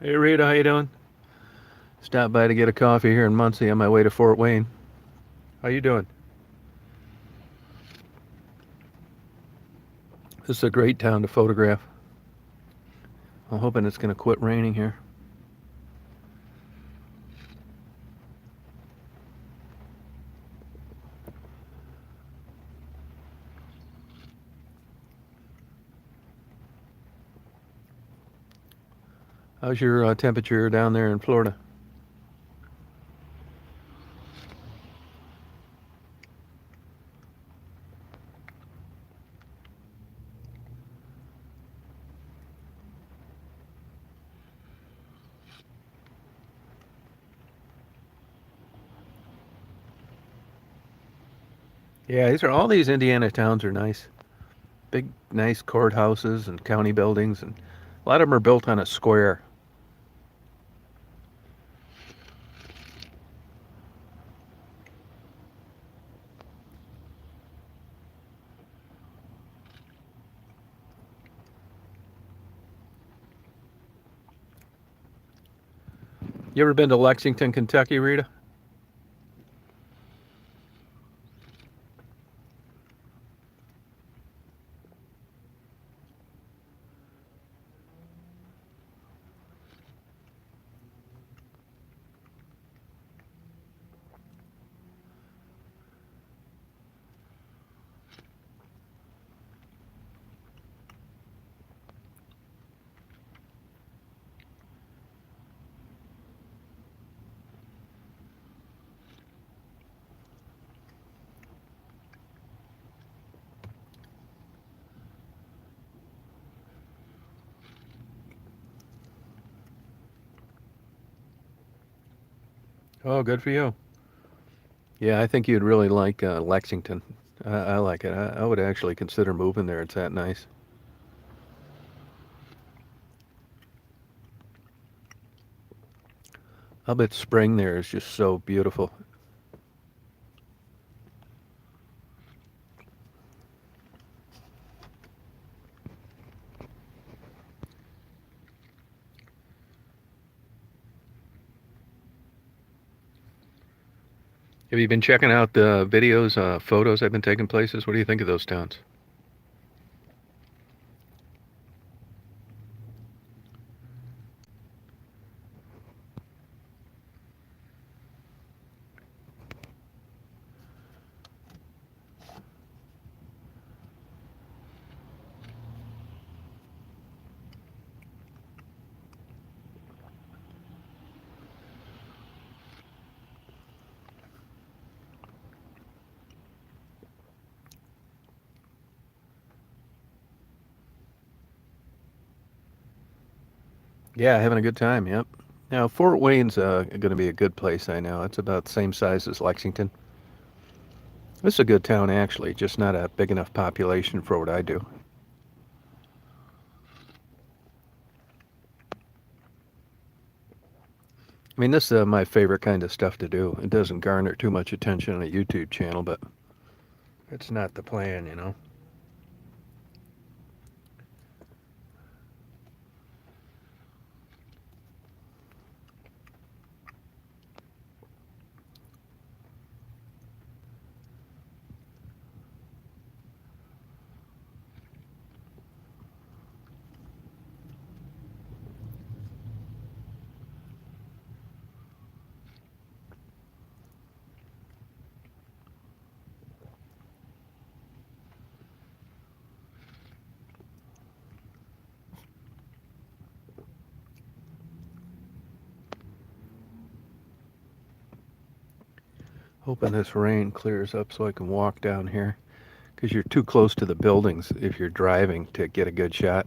Hey Rita, how you doing? Stopped by to get a coffee here in Muncie on my way to Fort Wayne. How you doing? This is a great town to photograph. I'm hoping it's going to quit raining here. How's your temperature down there in Florida? Yeah, all these Indiana towns are nice. Big, nice courthouses and county buildings, and a lot of them are built on a square. You ever been to Lexington, Kentucky, Rita? Oh, good for you. Yeah, I think you'd really like Lexington. I like it. I would actually consider moving there. It's that nice. I bet spring there is just so beautiful. Have you been checking out the videos, photos I've been taking places? What do you think of those towns? Yeah, having a good time. Yep. Now Fort Wayne's going to be a good place. I know it's about the same size as Lexington. This is a good town actually, just not a big enough population for what I do. I mean, this is my favorite kind of stuff to do. It doesn't garner too much attention on a YouTube channel, but it's not the plan. Hoping this rain clears up so I can walk down here because you're too close to the buildings if you're driving to get a good shot.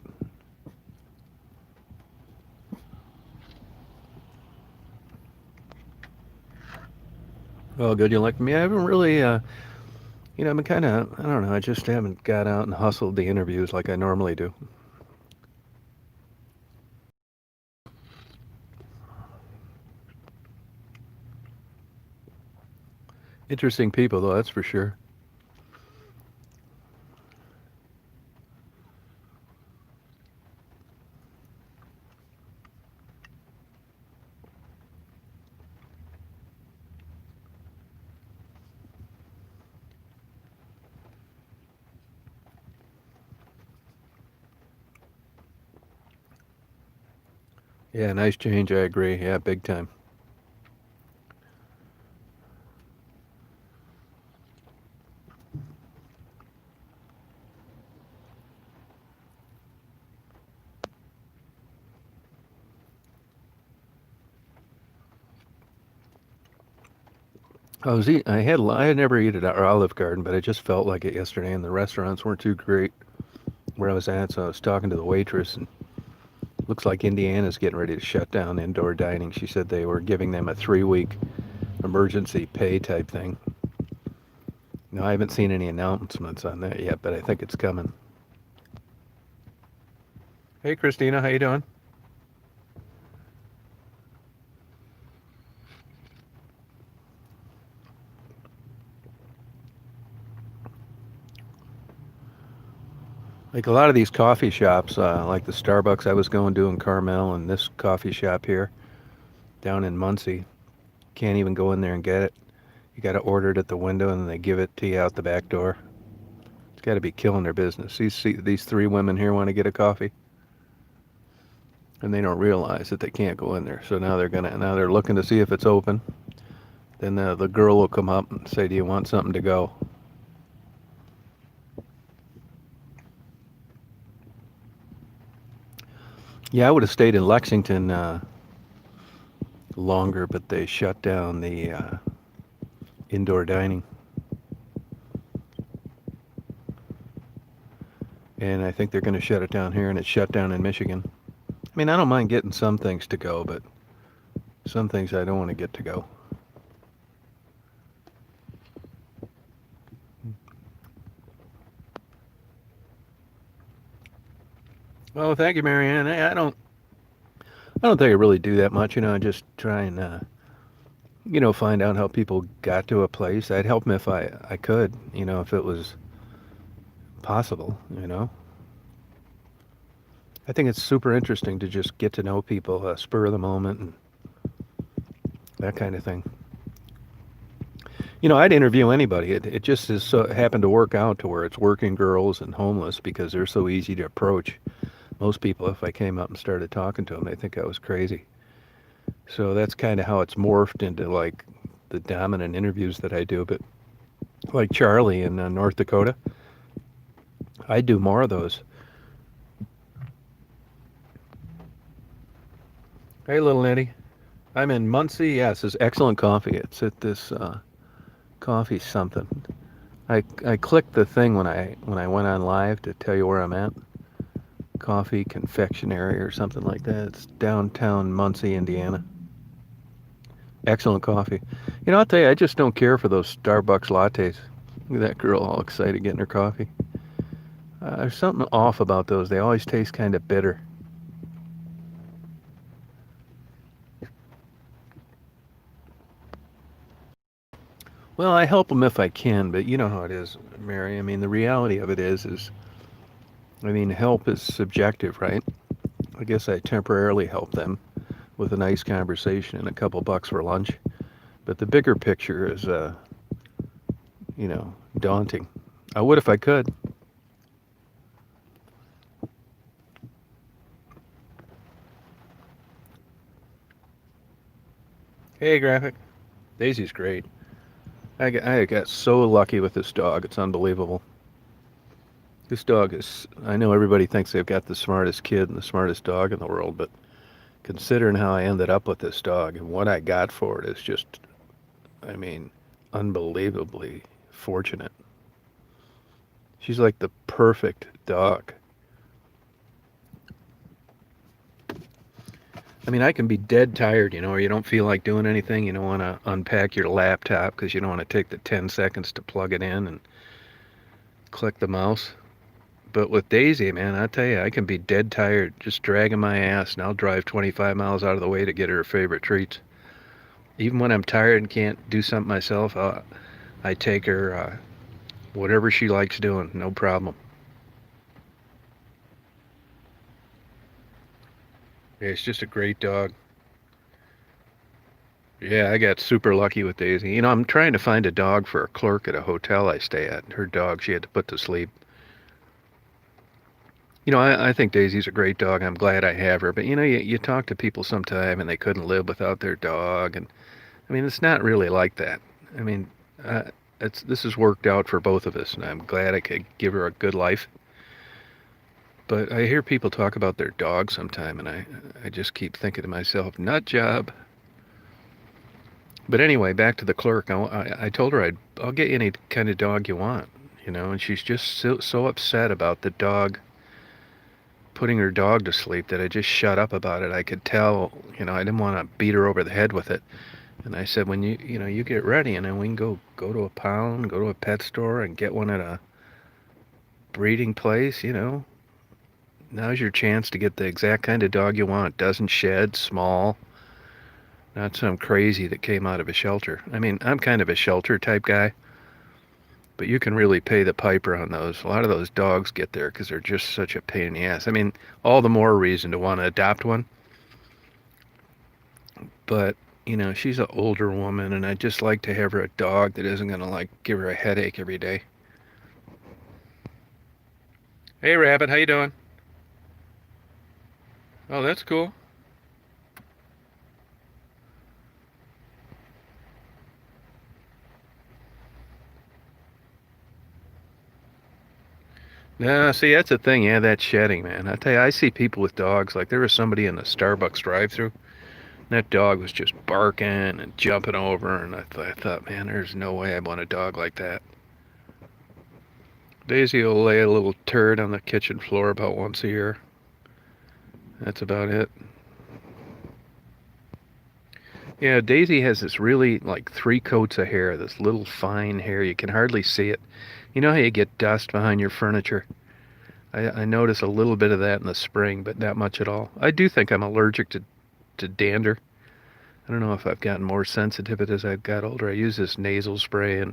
Oh, good. You like me? I haven't really, I've been kind of, I don't know, I just haven't got out and hustled the interviews like I normally do. Interesting people, though, that's for sure. Yeah, nice change. I agree. Yeah, big time. I had never eaten at Olive Garden, but I just felt like it yesterday, and the restaurants weren't too great where I was at. So I was talking to the waitress, and looks like Indiana's getting ready to shut down indoor dining. She said they were giving them a 3 week emergency pay type thing. No, I haven't seen any announcements on that yet, but I think it's coming. Hey, Christina, how you doing? Like a lot of these coffee shops, like the Starbucks I was going to in Carmel, and this coffee shop here down in Muncie, can't even go in there and get it. You got to order it at the window, and then they give it to you out the back door. It's got to be killing their business. These three women here want to get a coffee, and they don't realize that they can't go in there. So now they're looking to see if it's open. Then the girl will come up and say, "Do you want something to go?" Yeah, I would have stayed in Lexington longer, but they shut down the indoor dining, and I think they're going to shut it down here, and it's shut down in Michigan. I mean, I don't mind getting some things to go, but some things I don't want to get to go. Well, thank you, Marianne. I don't think I really do that much. I just try and find out how people got to a place. I'd help them if I could, if it was possible. I think it's super interesting to just get to know people, spur of the moment, and that kind of thing. I'd interview anybody. It just is so happened to work out to where it's working girls and homeless because they're so easy to approach. Most people, if I came up and started talking to them, they think I was crazy. So that's kind of how it's morphed into like the dominant interviews that I do. But like Charlie in North Dakota, I do more of those. Hey, little Nettie. I'm in Muncie. Yes, it's excellent coffee. It's at this coffee something. I clicked the thing when I went on live to tell you where I'm at. Coffee confectionery or something like that. It's downtown Muncie, Indiana. Excellent coffee. I'll tell you, I just don't care for those Starbucks lattes. Look at that girl all excited getting her coffee. There's something off about those. They always taste kind of bitter. Well, I help them if I can, but you know how it is, Mary. I mean, the reality of it I mean, help is subjective, right? I guess I temporarily help them with a nice conversation and a couple bucks for lunch. But the bigger picture is, daunting. I would if I could. Hey, Graphic. Daisy's great. I got so lucky with this dog. It's unbelievable. This dog is, I know everybody thinks they've got the smartest kid and the smartest dog in the world, but considering how I ended up with this dog and what I got for it is just, I mean, unbelievably fortunate. She's like the perfect dog. I mean, I can be dead tired, or you don't feel like doing anything. You don't want to unpack your laptop because you don't want to take the 10 seconds to plug it in and click the mouse. But with Daisy, man, I tell you, I can be dead tired just dragging my ass, and I'll drive 25 miles out of the way to get her favorite treats. Even when I'm tired and can't do something myself, I take her whatever she likes doing, no problem. Yeah, it's just a great dog. Yeah, I got super lucky with Daisy. I'm trying to find a dog for a clerk at a hotel I stay at. Her dog she had to put to sleep. I think Daisy's a great dog. I'm glad I have her. But you talk to people sometime and they couldn't live without their dog, and I mean, it's not really like that. I mean, uh, this has worked out for both of us, and I'm glad I could give her a good life. But I hear people talk about their dog sometime, and I just keep thinking to myself, nut job. But anyway, back to the clerk. I told her I'll get you any kind of dog you want, and she's just so upset about the dog putting her dog to sleep that I just shut up about it. I could tell, I didn't want to beat her over the head with it. And I said, when you get ready, and then we can go to a pound, go to a pet store, and get one at a breeding place. Now's your chance to get the exact kind of dog you want. Doesn't shed, small, not some crazy that came out of a shelter. I mean, I'm kind of a shelter type guy, but you can really pay the piper on those. A lot of those dogs get there because they're just such a pain in the ass. I mean, all the more reason to want to adopt one. But she's an older woman, and I'd just like to have her a dog that isn't going to, like, give her a headache every day. Hey, Rabbit, how you doing? Oh, that's cool. No, see, that's the thing. Yeah, that shedding, man. I tell you, I see people with dogs. Like, there was somebody in the Starbucks drive-thru. That dog was just barking and jumping over, and I thought, man, there's no way I want a dog like that. Daisy will lay a little turd on the kitchen floor about once a year. That's about it. Yeah, Daisy has this really, like, three coats of hair, this little fine hair. You can hardly see it. You know how you get dust behind your furniture? I notice a little bit of that in the spring, but not much at all. I do think I'm allergic to dander. I don't know if I've gotten more sensitive as I've got older. I use this nasal spray, and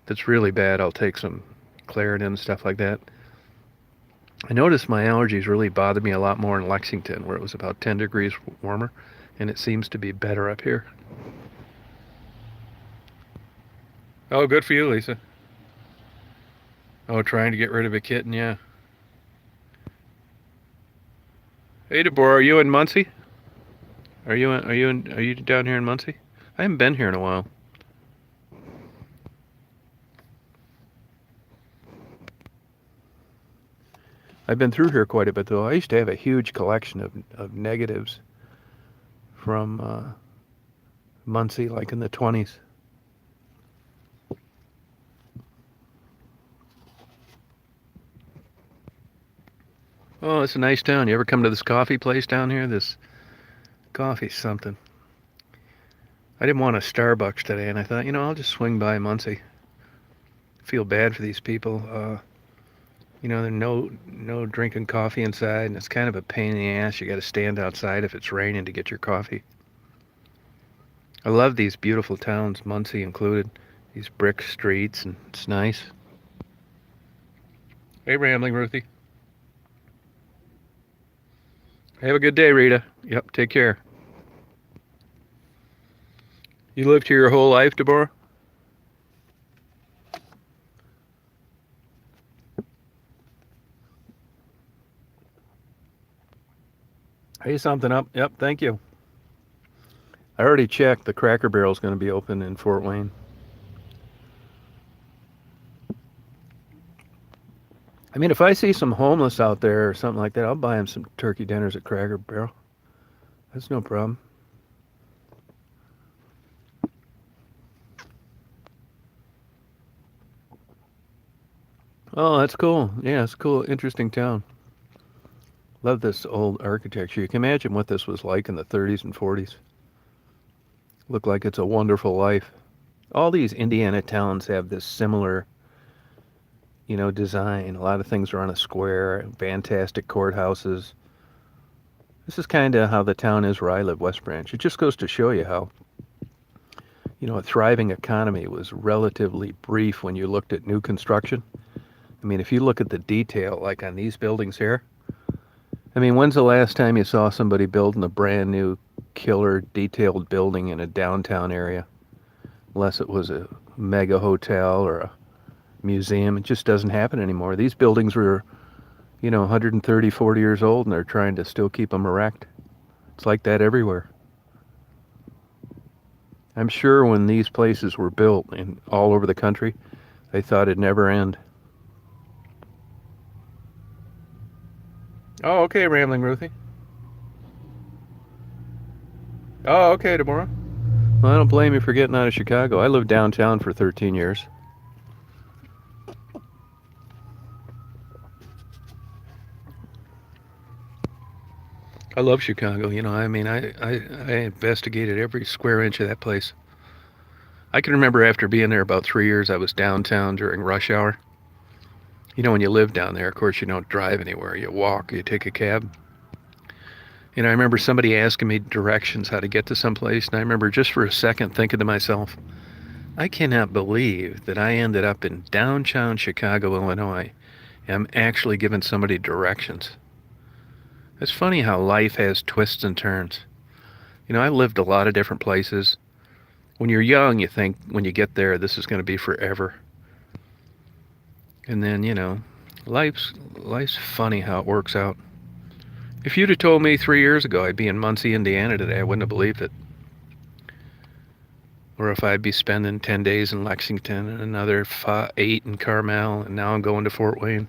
if it's really bad, I'll take some Claritin and stuff like that. I noticed my allergies really bothered me a lot more in Lexington, where it was about 10 degrees warmer, and it seems to be better up here. Oh, good for you, Lisa. Oh, trying to get rid of a kitten, yeah. Hey, Deborah, are you in Muncie? Are you down here in Muncie? I haven't been here in a while. I've been through here quite a bit, though. I used to have a huge collection of negatives from Muncie, like in the 20s. Oh, it's a nice town. You ever come to this coffee place down here? This coffee's something. I didn't want a Starbucks today, and I thought, I'll just swing by Muncie. Feel bad for these people. There's no drinking coffee inside, and it's kind of a pain in the ass. You got to stand outside if it's raining to get your coffee. I love these beautiful towns, Muncie included. These brick streets, and it's nice. Hey, Rambling Ruthie. Have a good day, Rita. Yep, take care. You lived here your whole life, Deborah? Hey, something up. Yep, thank you. I already checked. The Cracker Barrel's going to be open in Fort Wayne. I mean, if I see some homeless out there or something like that, I'll buy them some turkey dinners at Cracker Barrel. That's no problem. Oh, that's cool. Yeah, it's cool. Interesting town. Love this old architecture. You can imagine what this was like in the 30s and 40s. Look like it's a wonderful life. All these Indiana towns have this similar, design. A lot of things are on a square, fantastic courthouses. This is kind of how the town is where I live, West Branch. It just goes to show you how, a thriving economy was relatively brief when you looked at new construction. I mean, if you look at the detail, like on these buildings here, I mean, when's the last time you saw somebody building a brand new killer detailed building in a downtown area? Unless it was a mega hotel or a museum. It just doesn't happen anymore. These buildings were, 130, 40 years old, and they're trying to still keep them erect. It's like that everywhere. I'm sure when these places were built in all over the country, they thought it'd never end. Oh, okay, Rambling Ruthie. Oh, okay, tomorrow. Well, I don't blame you for getting out of Chicago. I lived downtown for 13 years. I love Chicago. I investigated every square inch of that place. I can remember after being there about 3 years, I was downtown during rush hour. When you live down there, of course, you don't drive anywhere. You walk, you take a cab. I remember somebody asking me directions how to get to someplace, and I remember just for a second thinking to myself, I cannot believe that I ended up in downtown Chicago, Illinois, and I'm actually giving somebody directions. It's funny how life has twists and turns. I lived a lot of different places. When you're young, you think when you get there, this is going to be forever. And then, life's funny how it works out. If you'd have told me 3 years ago I'd be in Muncie, Indiana today, I wouldn't have believed it. Or if I'd be spending 10 days in Lexington and another 8 in Carmel, and now I'm going to Fort Wayne.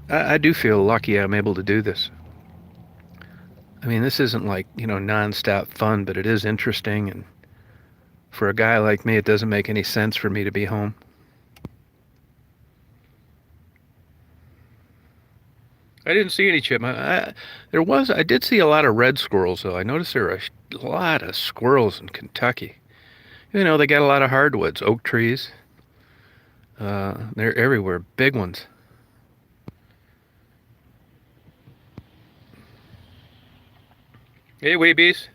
I do feel lucky I'm able to do this. This isn't like, nonstop fun, but it is interesting. And for a guy like me, it doesn't make any sense for me to be home. I didn't see any chipmunk. I did see a lot of red squirrels, though. I noticed there are a lot of squirrels in Kentucky. They got a lot of hardwoods, oak trees. They're everywhere, big ones. Hey, weebies.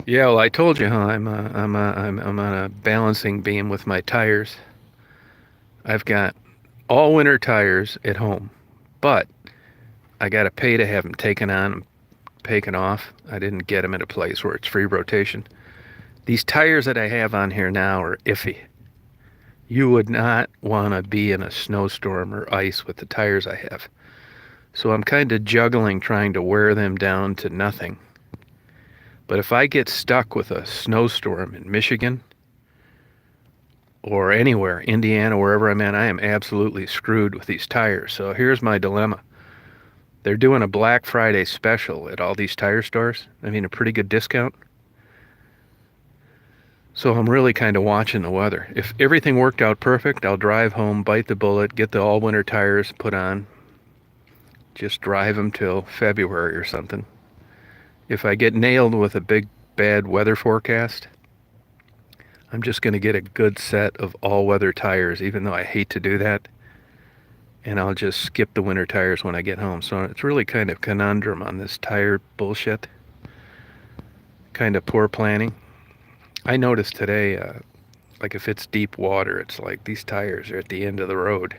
Yeah, well, I told you, huh? I'm on a balancing beam with my tires. I've got all winter tires at home, but I got to pay to have them taken on and taken off. I didn't get them at a place where it's free rotation. These tires that I have on here now are iffy. You would not want to be in a snowstorm or ice with the tires I have. So I'm kind of juggling trying to wear them down to nothing. But if I get stuck with a snowstorm in Michigan or anywhere, Indiana, wherever I'm at, I am absolutely screwed with these tires. So here's my dilemma. They're doing a Black Friday special at all these tire stores. A pretty good discount. So I'm really kind of watching the weather. If everything worked out perfect, I'll drive home, bite the bullet, get the all-winter tires put on, just drive them till February or something. If I get nailed with a big bad weather forecast, I'm just going to get a good set of all-weather tires, even though I hate to do that. And I'll just skip the winter tires when I get home. So it's really kind of conundrum on this tire bullshit. Kind of poor planning. I noticed today, like if it's deep water, it's like these tires are at the end of the road.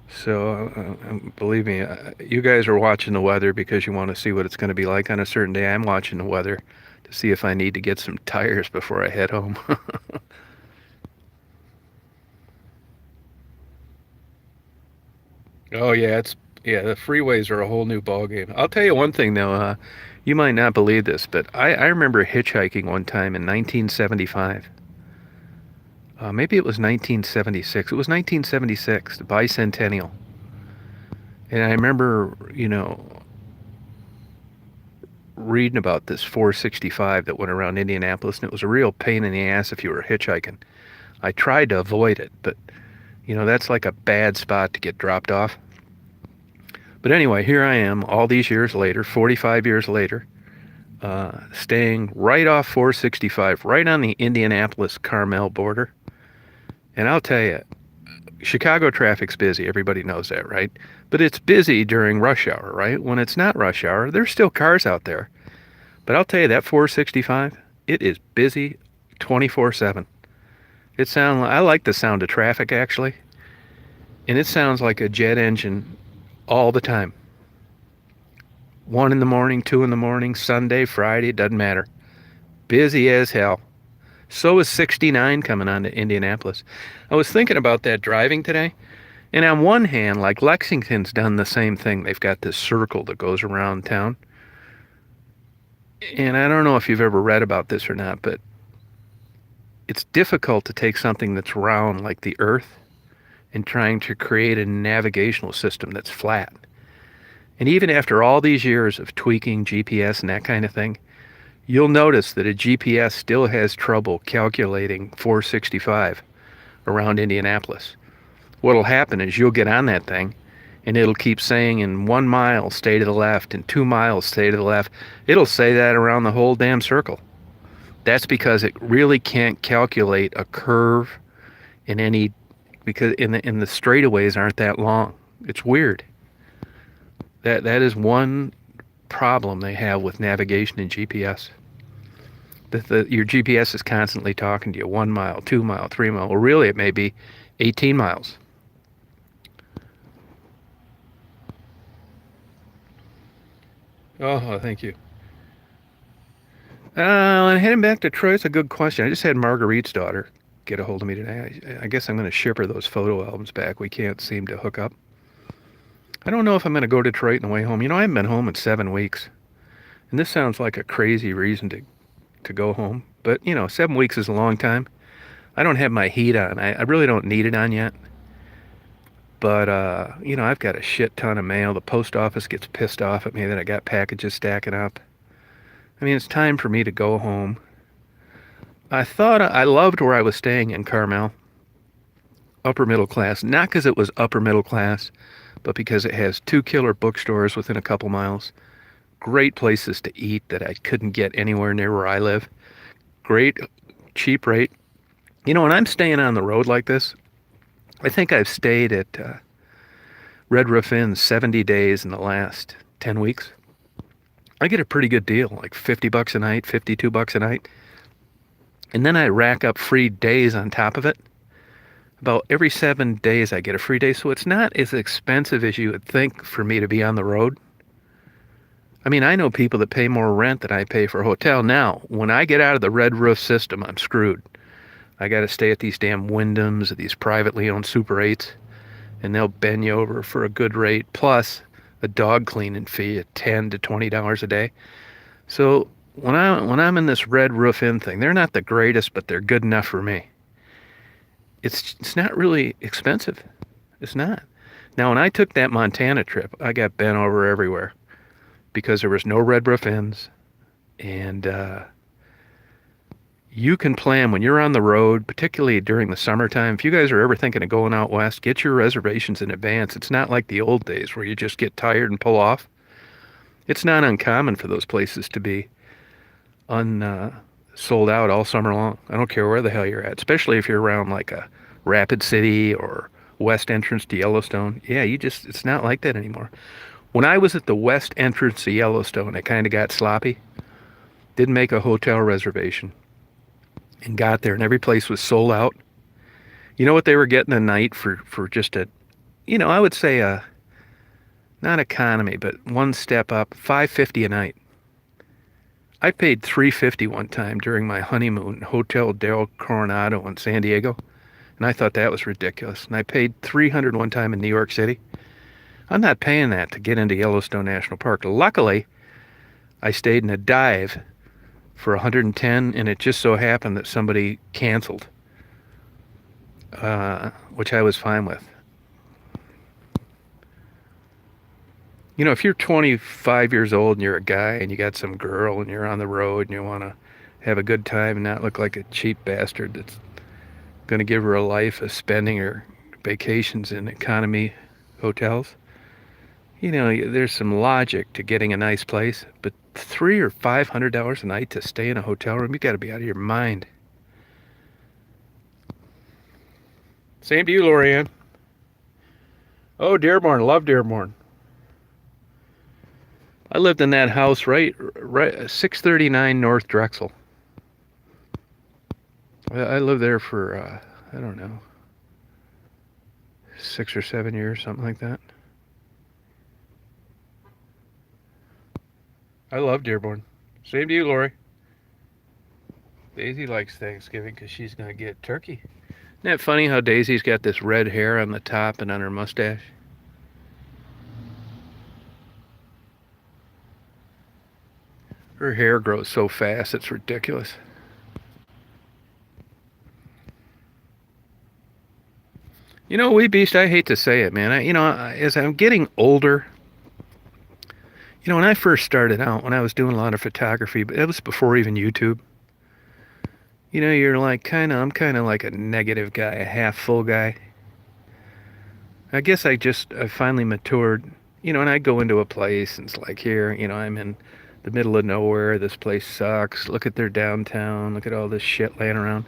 So believe me, you guys are watching the weather because you want to see what it's going to be like on a certain day. I'm watching the weather to see if I need to get some tires before I head home. Oh yeah, the freeways are a whole new ballgame. I'll tell you one thing though, you might not believe this, but I remember hitchhiking one time in 1975. Maybe it was 1976. It was 1976, the bicentennial. And I remember, reading about this 465 that went around Indianapolis, and it was a real pain in the ass if you were hitchhiking. I tried to avoid it, but, that's like a bad spot to get dropped off. But anyway, here I am all these years later, 45 years later, staying right off 465, right on the Indianapolis-Carmel border. And I'll tell you, Chicago traffic's busy. Everybody knows that, right? But it's busy during rush hour, right? When it's not rush hour, there's still cars out there. But I'll tell you, that 465, it is busy 24/7. I like the sound of traffic, actually. And it sounds like a jet engine all the time. 1 in the morning, 2 in the morning, Sunday, Friday, it doesn't matter. Busy as hell. So is 69 coming on to Indianapolis. I was thinking about that driving today. And on one hand, like Lexington's done the same thing. They've got this circle that goes around town. And I don't know if you've ever read about this or not, but it's difficult to take something that's round like the Earth and trying to create a navigational system that's flat. And even after all these years of tweaking GPS and that kind of thing, you'll notice that a GPS still has trouble calculating 465 around Indianapolis. What'll happen is you'll get on that thing and it'll keep saying in 1 mile stay to the left and 2 miles stay to the left. It'll say that around the whole damn circle. That's because it really can't calculate a curve in any, because in the straightaways aren't that long. It's weird. That is one problem they have with navigation and GPS. Your GPS is constantly talking to you 1 mile, 2 mile, 3 mile. Well, really, it may be 18 miles. Oh, thank you. And heading back to Troy, it's a good question. I just had Marguerite's daughter get a hold of me today. I guess I'm going to ship her those photo albums back. We can't seem to hook up. I don't know if I'm going to go to Detroit on the way home. I haven't been home in 7 weeks. And this sounds like a crazy reason to go home. But, 7 weeks is a long time. I don't have my heat on. I really don't need it on yet. But, I've got a shit ton of mail. The post office gets pissed off at me that I got packages stacking up. It's time for me to go home. I thought I loved where I was staying in Carmel. Upper middle class. Not because it was upper middle class, but because it has 2 killer bookstores within a couple miles. Great places to eat that I couldn't get anywhere near where I live. Great, cheap rate. When I'm staying on the road like this, I think I've stayed at Red Roof Inn 70 days in the last 10 weeks. I get a pretty good deal, like $50 a night, $52 a night. And then I rack up free days on top of it. About every 7 days I get a free day, so it's not as expensive as you would think for me to be on the road. I know people that pay more rent than I pay for a hotel. Now, when I get out of the Red Roof system, I'm screwed. I got to stay at these damn Wyndhams, these privately owned Super 8s, and they'll bend you over for a good rate, plus a dog cleaning fee at $10 to $20 a day. So when I'm in this Red Roof Inn thing, they're not the greatest, but they're good enough for me. It's not really expensive. It's not. Now, when I took that Montana trip, I got bent over everywhere because there was no Red Roof Inns, and you can plan when you're on the road, particularly during the summertime. If you guys are ever thinking of going out west, get your reservations in advance. It's not like the old days where you just get tired and pull off. It's not uncommon for those places to be sold out all summer long. I don't care where the hell you're at, especially if you're around like a Rapid City or west entrance to Yellowstone. Yeah, it's not like that anymore. When I was at the west entrance to Yellowstone, I kind of got sloppy. Didn't make a hotel reservation and got there, and every place was sold out. You know what they were getting a night for just a, I would say not economy, but one step up, $550 a night. I paid $350 one time during my honeymoon, Hotel Del Coronado in San Diego, and I thought that was ridiculous. And I paid $300 one time in New York City. I'm not paying that to get into Yellowstone National Park. Luckily, I stayed in a dive for $110, and it just so happened that somebody canceled, which I was fine with. If you're 25 years old and you're a guy and you got some girl and you're on the road and you want to have a good time and not look like a cheap bastard that's going to give her a life of spending her vacations in economy hotels, there's some logic to getting a nice place, but $300 or $500 a night to stay in a hotel room, you got to be out of your mind. Same to you, Lorianne. Oh, Dearborn, love Dearborn. I lived in that house right 639 North Drexel. I lived there for, I don't know, 6 or 7 years, something like that. I love Dearborn. Same to you, Lori. Daisy likes Thanksgiving because she's going to get turkey. Isn't that funny how Daisy's got this red hair on the top and on her mustache? Her hair grows so fast, it's ridiculous. You know, Wee Beast, I hate to say it, man. As I'm getting older, when I first started out, when I was doing a lot of photography, but it was before even YouTube. You're like I'm kind of like a negative guy, a half full guy. I guess I finally matured, and I go into a place and it's like here, I'm in the middle of nowhere. This place sucks. Look at their downtown. Look at all this shit laying around.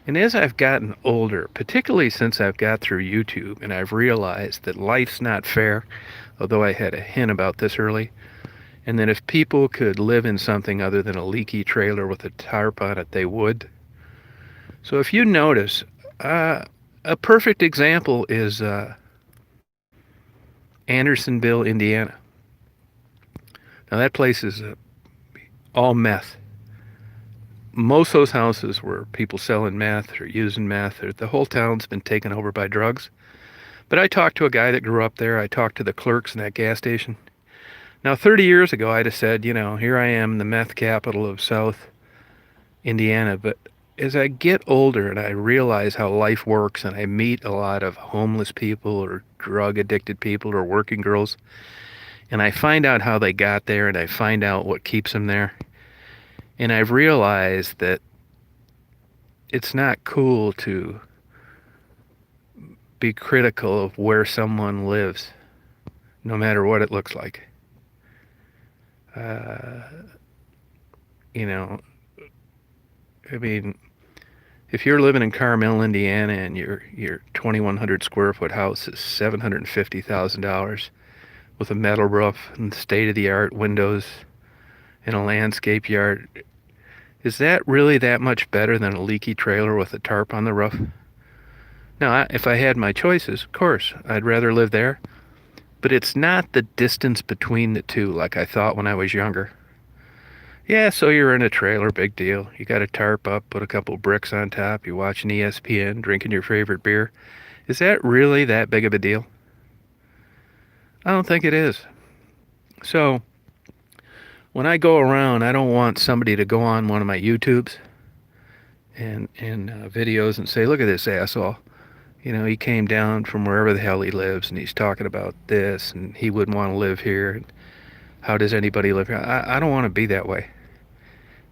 And as I've gotten older, particularly since I've got through YouTube and I've realized that life's not fair, although I had a hint about this early, and that if people could live in something other than a leaky trailer with a tarp on it, they would. So if you notice, a perfect example is Andersonville, Indiana. Now that place is all meth. Most of those houses were people selling meth or using meth. Or the whole town's been taken over by drugs. But I talked to a guy that grew up there. I talked to the clerks in that gas station. Now, 30 years ago, I'd have said, here I am, the meth capital of South Indiana. But as I get older and I realize how life works and I meet a lot of homeless people or drug addicted people or working girls, and I find out how they got there and I find out what keeps them there, and I've realized that it's not cool to be critical of where someone lives, no matter what it looks like. You know, I mean, if you're living in Carmel, Indiana, and your 2,100 square foot house is $750,000 with a metal roof and state-of-the-art windows and a landscape yard, is that really that much better than a leaky trailer with a tarp on the roof? Now, if I had my choices, of course, I'd rather live there. But it's not the distance between the two like I thought when I was younger. Yeah, so you're in a trailer, big deal. You got a tarp up, put a couple bricks on top, you're watching ESPN, drinking your favorite beer. Is that really that big of a deal? I don't think it is. So, when I go around, I don't want somebody to go on one of my YouTubes and videos and say, look at this asshole. He came down from wherever the hell he lives and he's talking about this and he wouldn't want to live here. And how does anybody live here? I don't want to be that way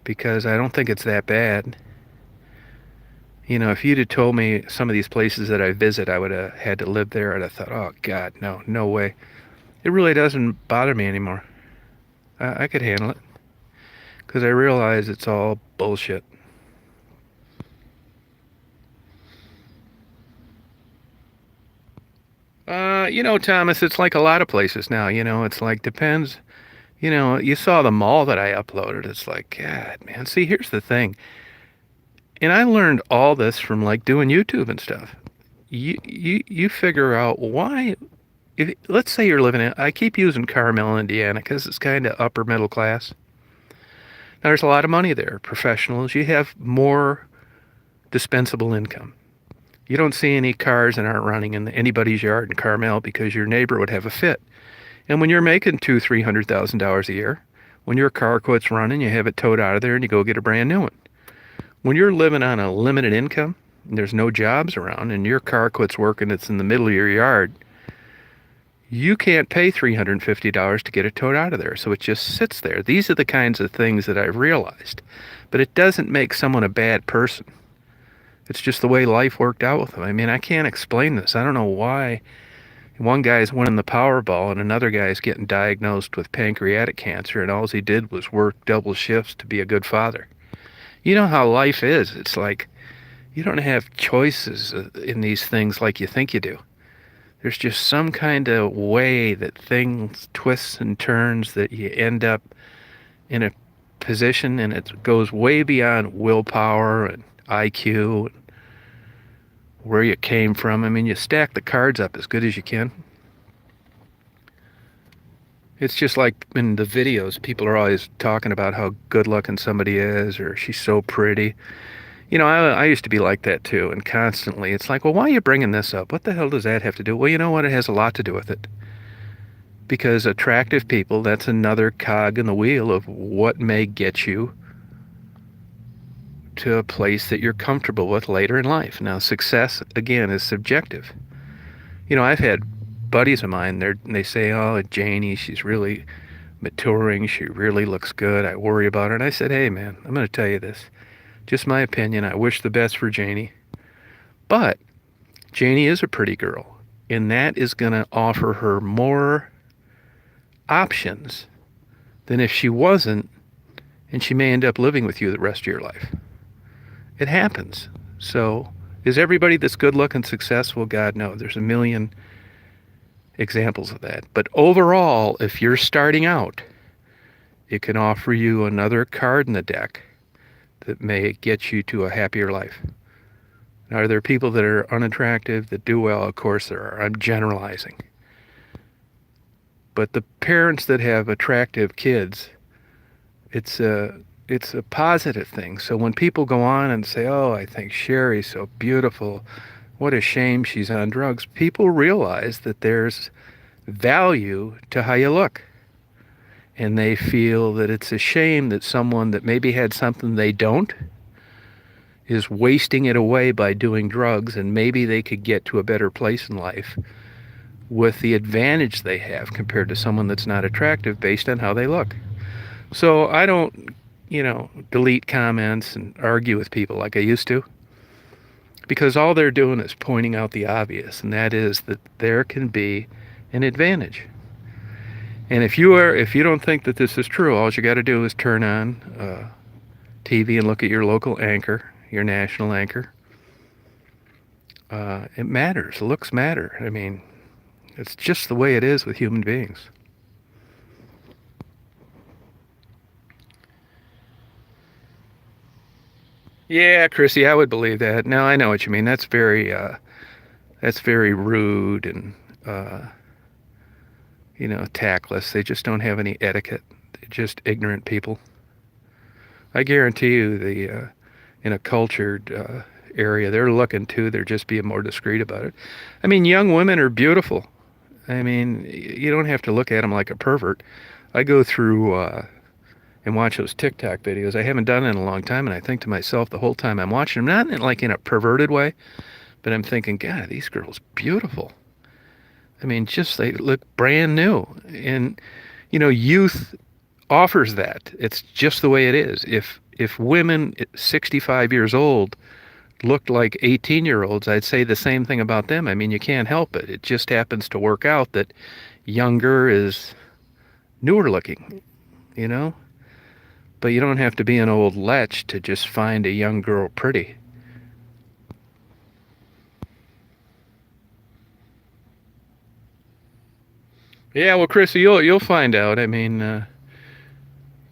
because I don't think it's that bad. If you'd have told me some of these places that I visit, I would have had to live there. I'd have thought, oh, God, no way. It really doesn't bother me anymore. I could handle it because I realize it's all bullshit. Thomas, it's like a lot of places now. It's like depends. You saw the mall that I uploaded. It's like, God, man. See, here's the thing. And I learned all this from like doing YouTube and stuff. You figure out why. Let's say you're living in. I keep using Carmel, Indiana, because it's kind of upper middle class. Now there's a lot of money there. Professionals. You have more dispensable income. You don't see any cars that aren't running in anybody's yard in Carmel because your neighbor would have a fit. And when you're making $200,000-$300,000 a year, when your car quits running, you have it towed out of there and you go get a brand new one. When you're living on a limited income, and there's no jobs around, and your car quits working, it's in the middle of your yard, you can't pay $350 to get it towed out of there. So it just sits there. These are the kinds of things that I've realized. But it doesn't make someone a bad person. It's just the way life worked out with them. I mean, I can't explain this. I don't know why one guy's winning the Powerball and another guy's getting diagnosed with pancreatic cancer, and all he did was work double shifts to be a good father. You know how life is. It's like you don't have choices in these things like you think you do. There's just some kind of way that things twists and turns that you end up in a position, and it goes way beyond willpower and IQ and where you came from. I mean, you stack the cards up as good as you can. It's just like in the videos, people are always talking about how good looking somebody is or she's so pretty. I used to be like that too, and constantly it's like, well, why are you bringing this up? What the hell does that have to do? Well, you know what? It has a lot to do with it. Because attractive people, that's another cog in the wheel of what may get you to a place that you're comfortable with later in life. Now, success, again, is subjective. I've had buddies of mine, they say, oh, Janie, she's really maturing. She really looks good. I worry about her. And I said, hey, man, I'm going to tell you this. Just my opinion. I wish the best for Janie. But Janie is a pretty girl. And that is going to offer her more options than if she wasn't, and she may end up living with you the rest of your life. It happens. So, is everybody that's good looking successful? God, no. There's a million examples of that. But overall, if you're starting out, it can offer you another card in the deck that may get you to a happier life. Now, are there people that are unattractive that do well? Of course there are. I'm generalizing. But the parents that have attractive kids, it's a positive thing. So when people go on and say, oh, I think Sherry's so beautiful, what a shame she's on drugs, people realize that there's value to how you look. And they feel that it's a shame that someone that maybe had something they don't is wasting it away by doing drugs, and maybe they could get to a better place in life with the advantage they have compared to someone that's not attractive based on how they look. So I don't, delete comments and argue with people like I used to, because all they're doing is pointing out the obvious, and that is that there can be an advantage. And if you don't think that this is true, all you got to do is turn on TV and look at your local anchor, your national anchor. It matters. Looks matter. I mean, it's just the way it is with human beings. Yeah, Chrissy, I would believe that. Now I know what you mean. That's very rude and tactless. They just don't have any etiquette. They're just ignorant people. I guarantee you, in a cultured area, they're looking too. They're just being more discreet about it. I mean, young women are beautiful. I mean, you don't have to look at them like a pervert. I go through and watch those TikTok videos. I haven't done it in a long time, and I think to myself the whole time I'm watching them, not in a perverted way, but I'm thinking, God, these girls beautiful. I mean, just they look brand new, and youth offers that. It's just the way it is. If women at 65 years old looked like 18-year-olds, I'd say the same thing about them. I mean, you can't help it. It just happens to work out that younger is newer looking, you know? But you don't have to be an old lech to just find a young girl pretty. Yeah, well, Chrissy, you'll find out. I mean,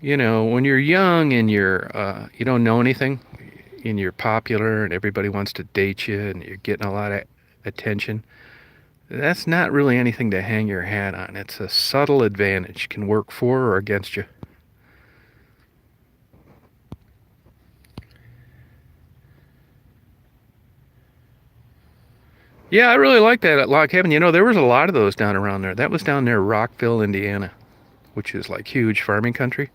when you're young and you don't know anything, and you're popular, and everybody wants to date you, and you're getting a lot of attention, that's not really anything to hang your hat on. It's a subtle advantage, can work for or against you. Yeah, I really like that at Log Cabin. There was a lot of those down around there. That was down near Rockville, Indiana, which is like huge farming country.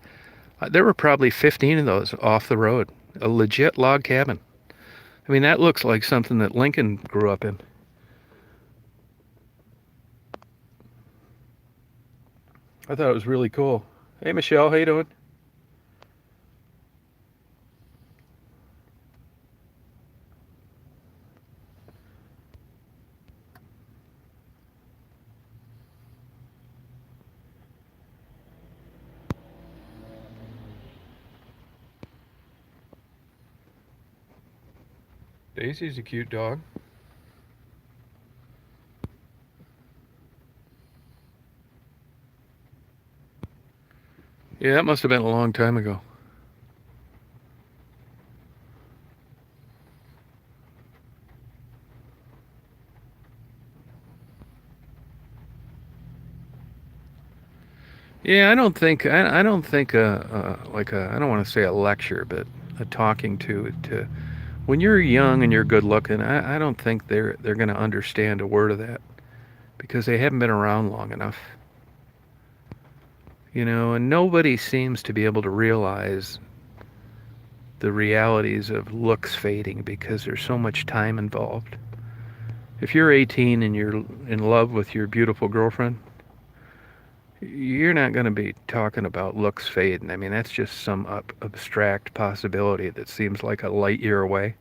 There were probably 15 of those off the road. A legit log cabin. I mean, that looks like something that Lincoln grew up in. I thought it was really cool. Hey, Michelle, how you doing? Daisy's a cute dog. Yeah, that must have been a long time ago. Yeah, I don't think like a I don't want to say a lecture, but a talking to when you're young and you're good looking. I don't think they're going to understand a word of that because they haven't been around long enough. You know, and nobody seems to be able to realize the realities of looks fading because there's so much time involved. If you're 18 and you're in love with your beautiful girlfriend, you're not going to be talking about looks fading. I mean, that's just some abstract possibility that seems like a light year away.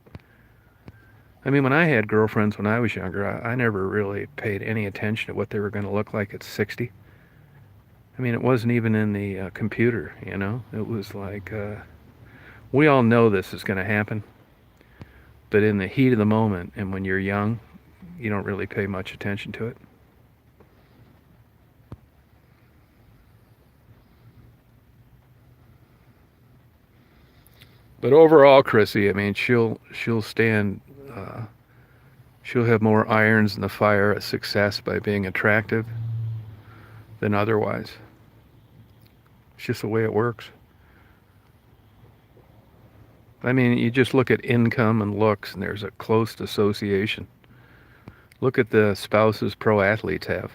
I mean, when I had girlfriends when I was younger, I never really paid any attention to what they were going to look like at 60. I mean, it wasn't even in the computer, you know? It was like, we all know this is going to happen, but in the heat of the moment and when you're young, you don't really pay much attention to it. But overall, Chrissy, I mean, she'll stand. Uh, she'll have more irons in the fire at success by being attractive than otherwise. It's just the way it works. I mean, you just look at income and looks, and there's a close association. Look at the spouses pro athletes have,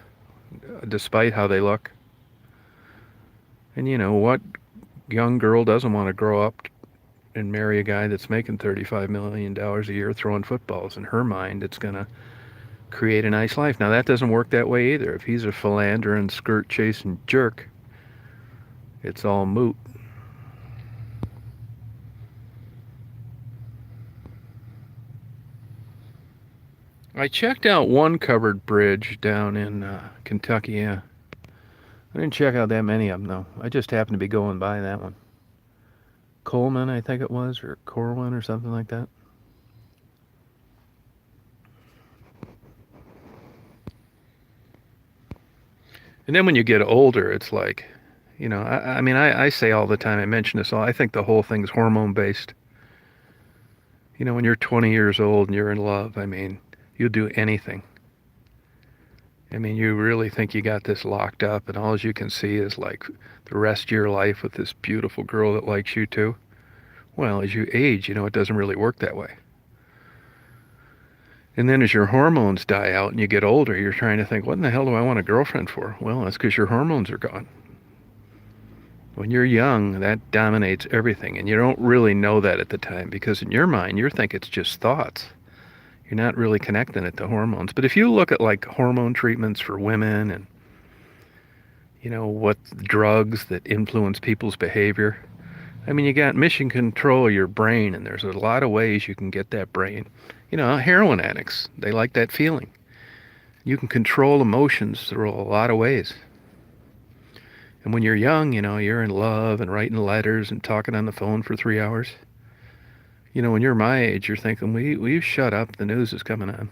despite how they look. And you know what young girl doesn't want to grow up and marry a guy that's making $35 million a year throwing footballs? In her mind, it's going to create a nice life. Now, that doesn't work that way either. If he's a philandering, skirt chasing jerk, it's all moot. I checked out one covered bridge down in Kentucky. Yeah, I didn't check out that many of them though. I just happened to be going by that one. Coleman, I think it was, or Corwin, or something like that. And then when you get older, it's like, you know, I mean, I say all the time, I mention this all, I think the whole thing's hormone based. You know, when you're 20 years old and you're in love, I mean, you'll do anything. I mean, you really think you got this locked up, and all you can see is like the rest of your life with this beautiful girl that likes you too. Well, as you age, you know, it doesn't really work that way. And then as your hormones die out and you get older, you're trying to think, what in the hell do I want a girlfriend for? Well, that's because your hormones are gone. When you're young, that dominates everything, and you don't really know that at the time because in your mind, you think it's just thoughts. You're not really connecting it to hormones. But if you look at like hormone treatments for women and you know what drugs that influence people's behavior, I mean, you got mission control of your brain, and there's a lot of ways you can get that brain. You know, heroin addicts, they like that feeling. You can control emotions through a lot of ways. And when you're young, you know, you're in love and writing letters and talking on the phone for 3 hours. You know, when you're my age, you're thinking, will you shut up? The news is coming on.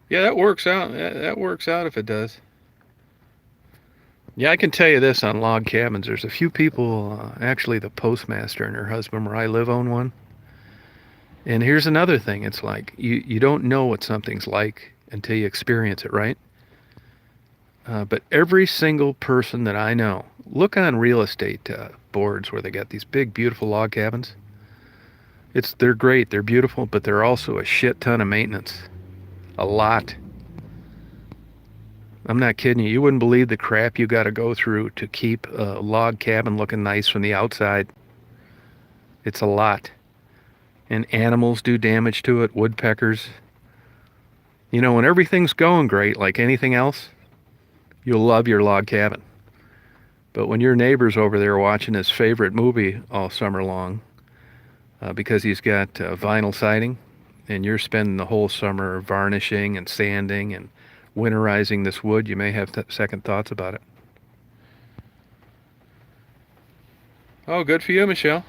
Yeah, that works out. That works out if it does. Yeah, I can tell you this on log cabins. There's a few people, actually the postmaster and her husband where I live own one. And here's another thing. It's like you don't know what something's like until you experience it, right? But every single person that I know, look on real estate boards where they got these big, beautiful log cabins. They're great, they're beautiful, but they're also a shit ton of maintenance. A lot. I'm not kidding you. You wouldn't believe the crap you got to go through to keep a log cabin looking nice from the outside. It's a lot. And animals do damage to it, woodpeckers. You know, when everything's going great, like anything else, you'll love your log cabin. But when your neighbor's over there watching his favorite movie all summer long, because he's got vinyl siding, and you're spending the whole summer varnishing and sanding and winterizing this wood, you may have second thoughts about it. Oh, good for you, Michelle.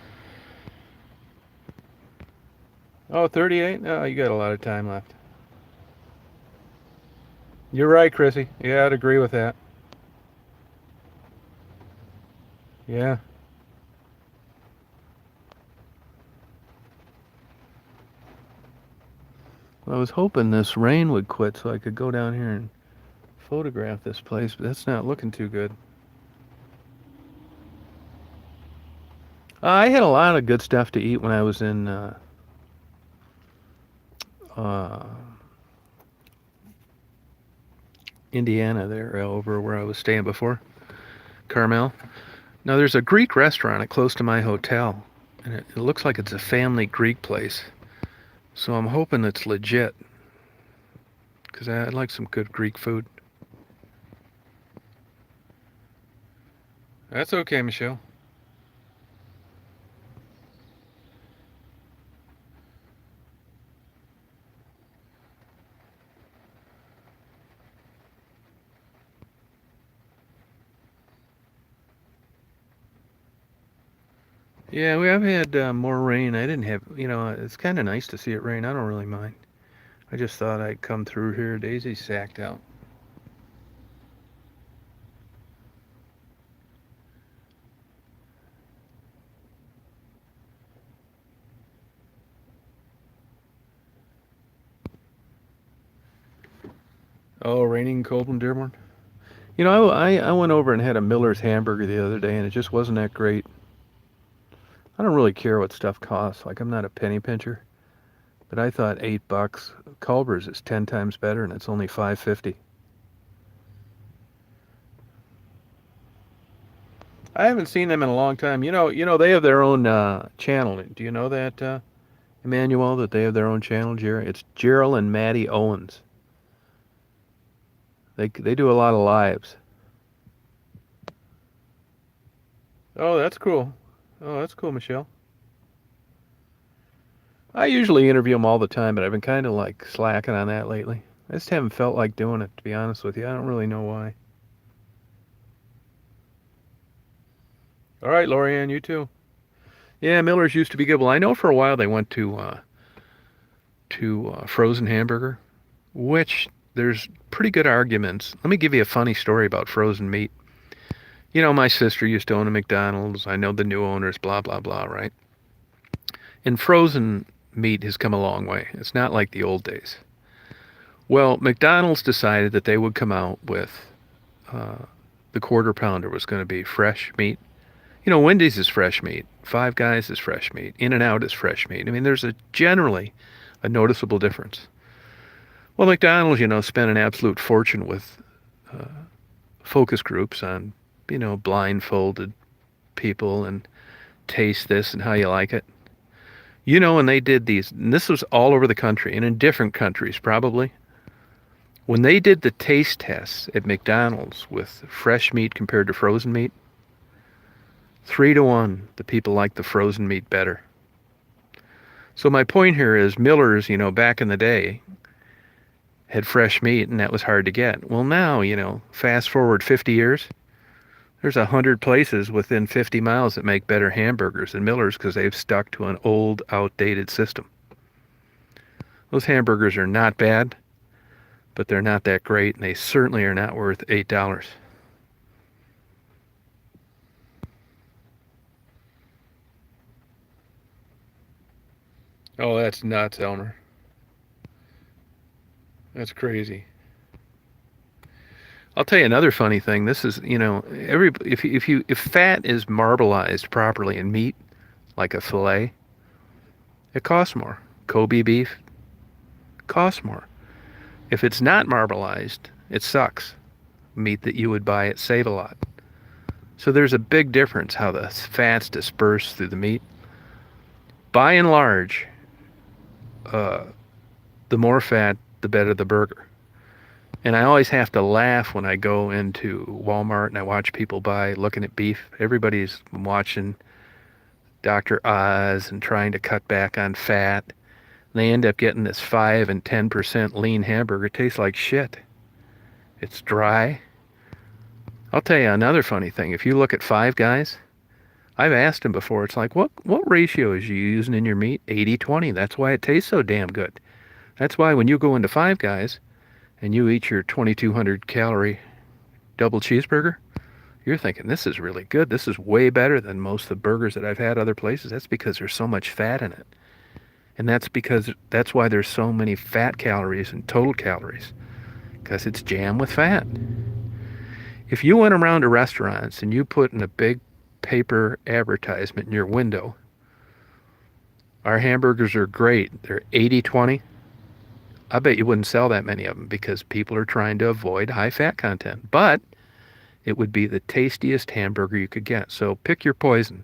Oh, 38? No, you got a lot of time left. You're right, Chrissy. Yeah, I'd agree with that. Yeah. I was hoping this rain would quit so I could go down here and photograph this place, but that's not looking too good. I had a lot of good stuff to eat when I was in uh, Indiana, there over where I was staying before, Carmel. Now there's a Greek restaurant close to my hotel, and it looks like it's a family Greek place. So I'm hoping it's legit, because I'd like some good Greek food. That's okay, Michelle. Yeah, we have had more rain. I didn't have, it's kind of nice to see it rain. I don't really mind. I just thought I'd come through here. Daisy's sacked out. Oh, raining cold in Dearborn. I went over and had a Miller's hamburger the other day, and it just wasn't that great. I don't really care what stuff costs. Like, I'm not a penny pincher. But I thought $8. Culver's is 10 times better, and it's only $5.50. I haven't seen them in a long time. They have their own channel. Do you know that, Emmanuel, that they have their own channel, Jerry? It's Gerald and Maddie Owens. They do a lot of lives. Oh, that's cool. Oh, that's cool, Michelle. I usually interview them all the time, but I've been kind of like slacking on that lately. I just haven't felt like doing it, to be honest with you. I don't really know why. All right, Lorianne, you too. Yeah, Miller's used to be good. Well, I know for a while they went to frozen hamburger, which there's pretty good arguments. Let me give you a funny story about frozen meat. My sister used to own a McDonald's. I know the new owners, blah, blah, blah, right? And frozen meat has come a long way. It's not like the old days. Well, McDonald's decided that they would come out with the quarter pounder was going to be fresh meat. Wendy's is fresh meat. Five Guys is fresh meat. In-N-Out is fresh meat. I mean, there's generally a noticeable difference. Well, McDonald's, spent an absolute fortune with focus groups on, blindfolded people and taste this and how you like it. When they did these, and this was all over the country and in different countries probably, when they did the taste tests at McDonald's with fresh meat compared to frozen meat, 3-1, the people like the frozen meat better. So my point here is Miller's, back in the day, had fresh meat and that was hard to get. Well, now, fast forward 50 years, there's 100 places within 50 miles that make better hamburgers than Miller's because they've stuck to an old, outdated system. Those hamburgers are not bad, but they're not that great, and they certainly are not worth $8. Oh, that's nuts, Elmer. That's crazy. I'll tell you another funny thing. This is, if fat is marbleized properly in meat, like a fillet, it costs more. Kobe beef costs more. If it's not marbleized, it sucks. Meat that you would buy at Save-A-Lot. So there's a big difference how the fats disperse through the meat. By and large, the more fat, the better the burger. And I always have to laugh when I go into Walmart and I watch people looking at beef. Everybody's watching Dr. Oz and trying to cut back on fat. And they end up getting this 5 and 10% lean hamburger. It tastes like shit. It's dry. I'll tell you another funny thing. If you look at Five Guys, I've asked them before, it's like, what ratio is you using in your meat? 80-20. That's why it tastes so damn good. That's why when you go into Five Guys and you eat your 2,200 calorie double cheeseburger, you're thinking, this is really good. This is way better than most of the burgers that I've had other places. That's because there's so much fat in it. And that's why there's so many fat calories and total calories, because it's jammed with fat. If you went around to restaurants and you put in a big paper advertisement in your window, our hamburgers are great, they're 80/20, I bet you wouldn't sell that many of them because people are trying to avoid high fat content. But it would be the tastiest hamburger you could get. So pick your poison.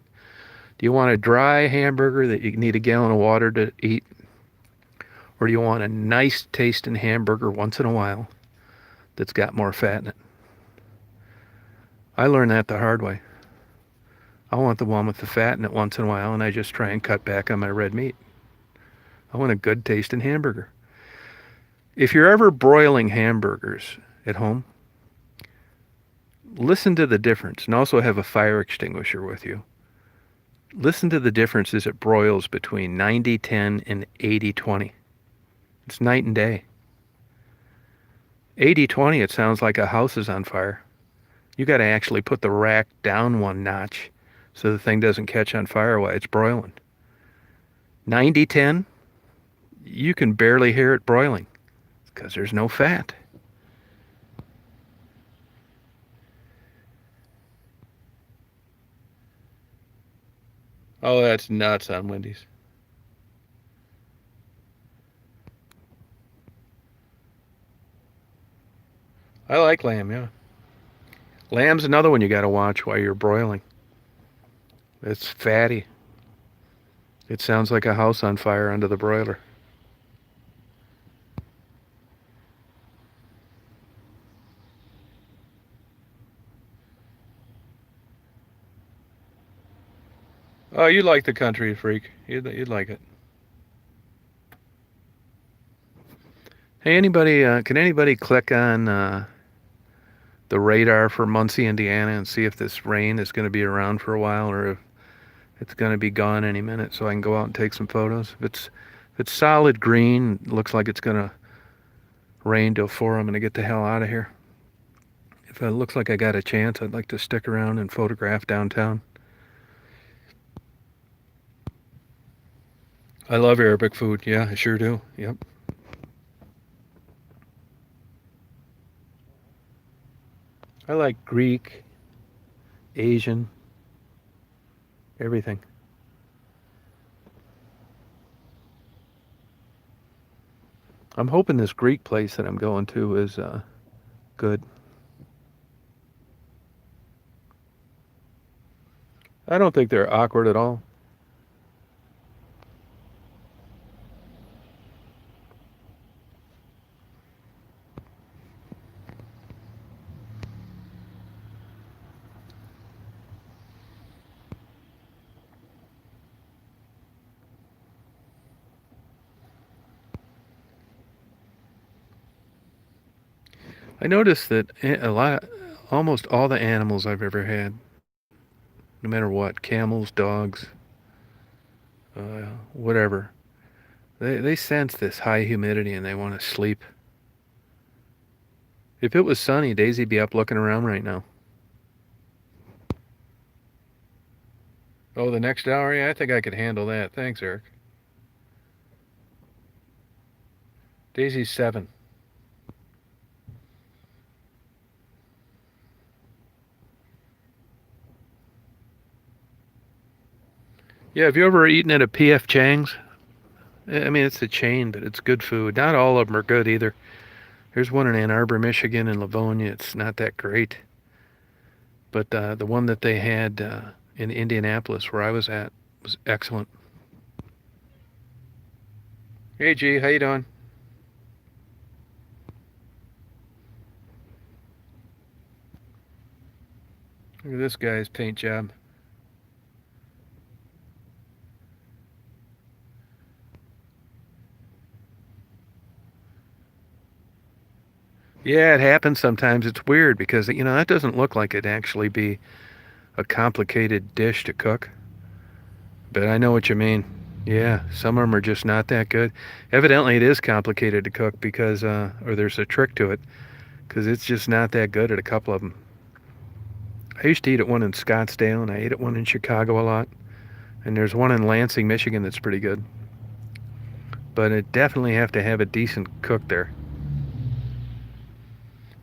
Do you want a dry hamburger that you need a gallon of water to eat? Or do you want a nice tasting hamburger once in a while that's got more fat in it? I learned that the hard way. I want the one with the fat in it once in a while, and I just try and cut back on my red meat. I want a good tasting hamburger. If you're ever broiling hamburgers at home, listen to the difference, and also have a fire extinguisher with you. Listen to the difference as it broils between 90/10 and 80/20. It's night and day. 80/20, it sounds like a house is on fire. You got to actually put the rack down one notch so the thing doesn't catch on fire while it's broiling. 90/10, you can barely hear it broiling because there's no fat. Oh, that's nuts on Wendy's. I like lamb, yeah. Lamb's another one you got to watch while you're broiling. It's fatty. It sounds like a house on fire under the broiler. Oh, you'd like the country, freak. You'd like it. Hey, can anybody click on the radar for Muncie, Indiana, and see if this rain is going to be around for a while, or if it's going to be gone any minute, so I can go out and take some photos? If it's solid green, looks like it's going to rain till 4, I'm going to get the hell out of here. If it looks like I got a chance, I'd like to stick around and photograph downtown. I love Arabic food. Yeah, I sure do. Yep. I like Greek, Asian, everything. I'm hoping this Greek place that I'm going to is good. I don't think they're awkward at all. I noticed that almost all the animals I've ever had, no matter what, camels, dogs, whatever, they sense this high humidity and they want to sleep. If it was sunny, Daisy'd be up looking around right now. Oh, the next hour? Yeah, I think I could handle that. Thanks, Eric. Daisy's 7. Yeah, have you ever eaten at a P.F. Chang's? I mean, it's a chain, but it's good food. Not all of them are good either. There's one in Ann Arbor, Michigan, and Livonia. It's not that great. But the one that they had in Indianapolis, where I was at, was excellent. Hey, G, how you doing? Look at this guy's paint job. Yeah, it happens sometimes. It's weird because, that doesn't look like it'd actually be a complicated dish to cook. But I know what you mean. Yeah, some of them are just not that good. Evidently, it is complicated to cook because, or there's a trick to it, because it's just not that good at a couple of them. I used to eat at one in Scottsdale, and I ate at one in Chicago a lot. And there's one in Lansing, Michigan that's pretty good. but it definitely have to have a decent cook there.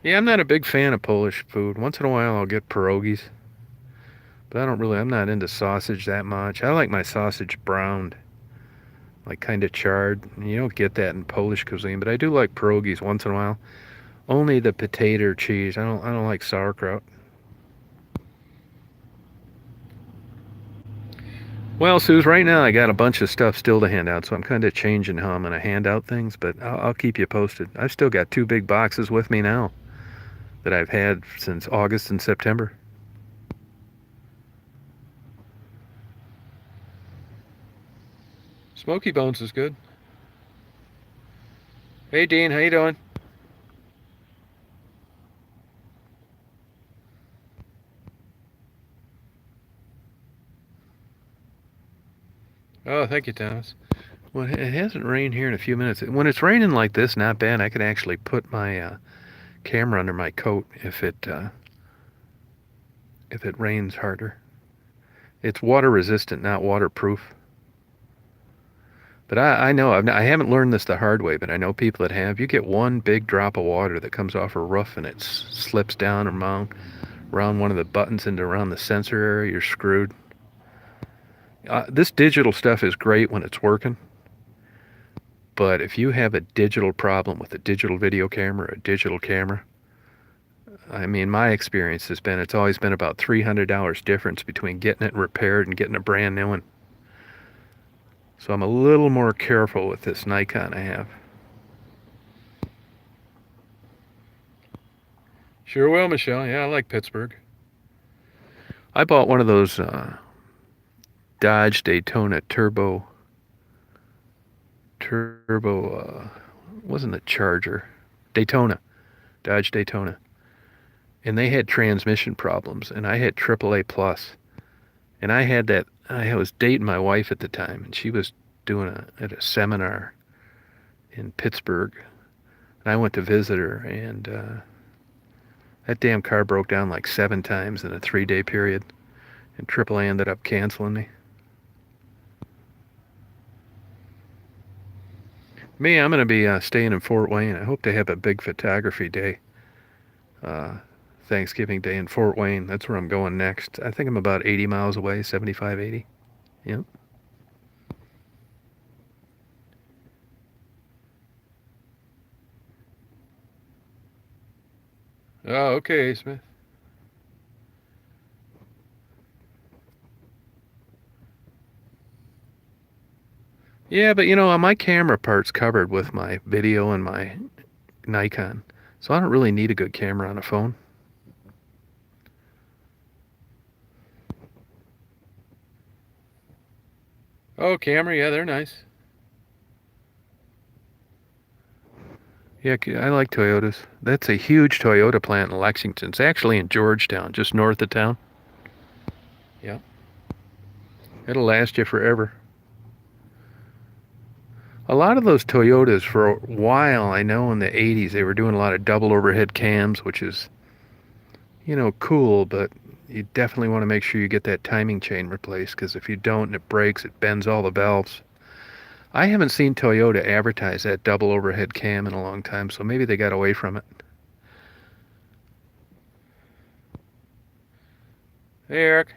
Yeah, I'm not a big fan of Polish food. Once in a while I'll get pierogies, but I'm not into sausage that much. I like my sausage browned, like kind of charred. You don't get that in Polish cuisine, but I do like pierogies once in a while. Only the potato cheese. I don't like sauerkraut. Well, Suze, right now I got a bunch of stuff still to hand out, so I'm kind of changing how I'm going to hand out things, but I'll keep you posted. I've still got 2 big boxes with me now that I've had since August and September. Smoky Bones is good. Hey, Dean, how you doing? Oh, thank you, Thomas. Well, it hasn't rained here in a few minutes. When it's raining like this, not bad. I could actually put my camera under my coat if it rains harder. It's water resistant, not waterproof. But I know I haven't learned this the hard way, but I know people that have. You get one big drop of water that comes off a roof and it slips down around one of the buttons into around the sensor area, you're screwed. This digital stuff is great when it's working, but if you have a digital problem with a digital video camera or a digital camera, I mean, my experience has been it's always been about $300 difference between getting it repaired and getting a brand new one. So I'm a little more careful with this Nikon I have. Sure will, Michelle. Yeah, I like Pittsburgh. I bought one of those Dodge Daytona turbo, wasn't a Charger, Daytona, Dodge Daytona, and they had transmission problems, and I had AAA plus, and I had that. I was dating my wife at the time, and she was at a seminar in Pittsburgh, and I went to visit her, and that damn car broke down like 7 times in a 3-day period, and AAA ended up canceling me. Me, I'm going to be staying in Fort Wayne. I hope to have a big photography day, uh, Thanksgiving Day in Fort Wayne. That's where I'm going next. I think I'm about 80 miles away, 75, 80. Yep. Oh, okay, Smith. Yeah, but my camera part's covered with my video and my Nikon, so I don't really need a good camera on a phone. Oh, camera, yeah, they're nice. Yeah, I like Toyotas. That's a huge Toyota plant in Lexington. It's actually in Georgetown, just north of town. Yeah, it'll last you forever. A lot of those Toyotas, for a while, I know in the 80s, they were doing a lot of double overhead cams, which is, cool, but you definitely want to make sure you get that timing chain replaced, because if you don't and it breaks, it bends all the valves. I haven't seen Toyota advertise that double overhead cam in a long time, so maybe they got away from it. Hey, Eric.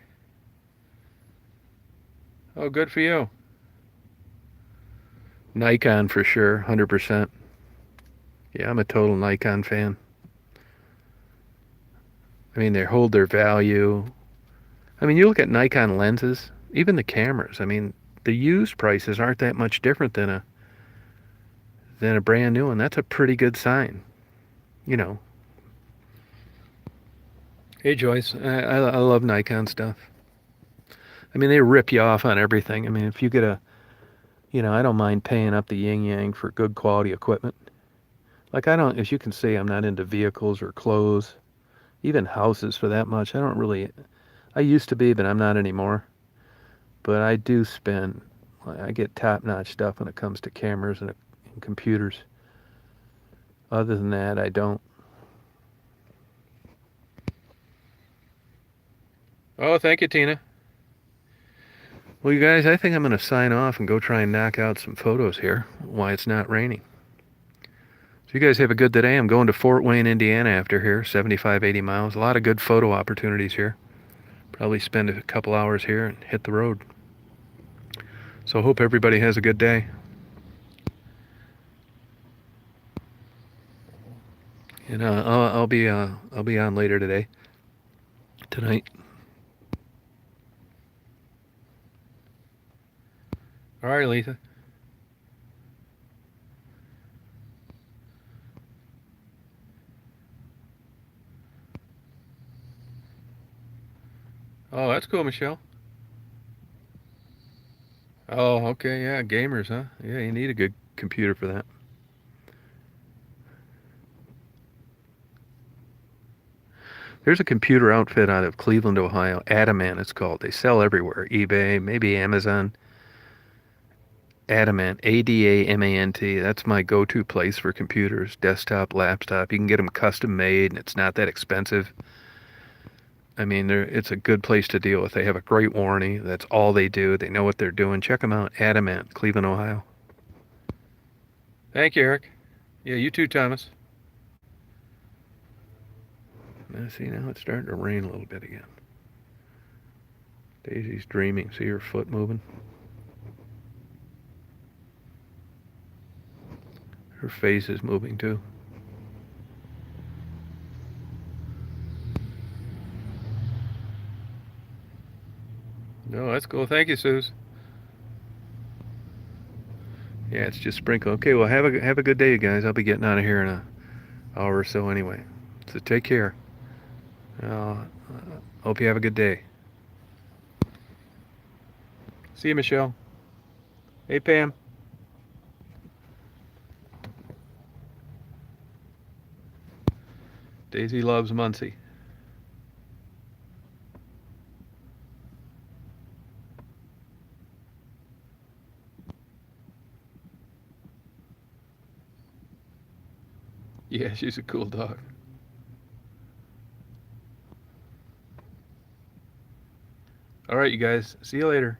Oh, good for you. Nikon for sure, 100%. Yeah, I'm a total Nikon fan. I mean, they hold their value. I mean, you look at Nikon lenses, even the cameras. I mean, the used prices aren't that much different than a brand new one. That's a pretty good sign, you know. Hey, Joyce, I love Nikon stuff. I mean, they rip you off on everything. I mean, if you get I don't mind paying up the yin yang for good quality equipment. Like, as you can see, I'm not into vehicles or clothes, even houses for that much. I used to be, but I'm not anymore. But I get top-notch stuff when it comes to cameras and computers. Other than that, I don't. Oh, thank you, Tina. Well, you guys, I think I'm going to sign off and go try and knock out some photos here while it's not raining. So you guys have a good day. I'm going to Fort Wayne, Indiana after here, 75, 80 miles. A lot of good photo opportunities here. Probably spend a couple hours here and hit the road. So I hope everybody has a good day. And I'll be on later tonight. All right, Lisa. Oh, that's cool, Michelle. Oh, okay, yeah, gamers, huh? Yeah, you need a good computer for that. There's a computer outfit out of Cleveland, Ohio. Adamant, it's called. They sell everywhere. eBay, maybe Amazon. Adamant, Adamant. That's my go-to place for computers, desktop, laptop. You can get them custom made, and it's not that expensive. I mean, it's a good place to deal with. They have a great warranty. That's all they do. They know what they're doing. Check them out. Adamant, Cleveland, Ohio. Thank you, Eric. Yeah, you too, Thomas. Now, see, now it's starting to rain a little bit again. Daisy's dreaming. See her foot moving? Her face is moving too. No, that's cool. Thank you, Suze. Yeah, it's just sprinkle. Okay, well, have a good day, you guys. I'll be getting out of here in an hour or so anyway. So take care. Hope you have a good day. See you, Michelle. Hey, Pam. Daisy loves Muncie. Yeah, she's a cool dog. All right, you guys. See you later.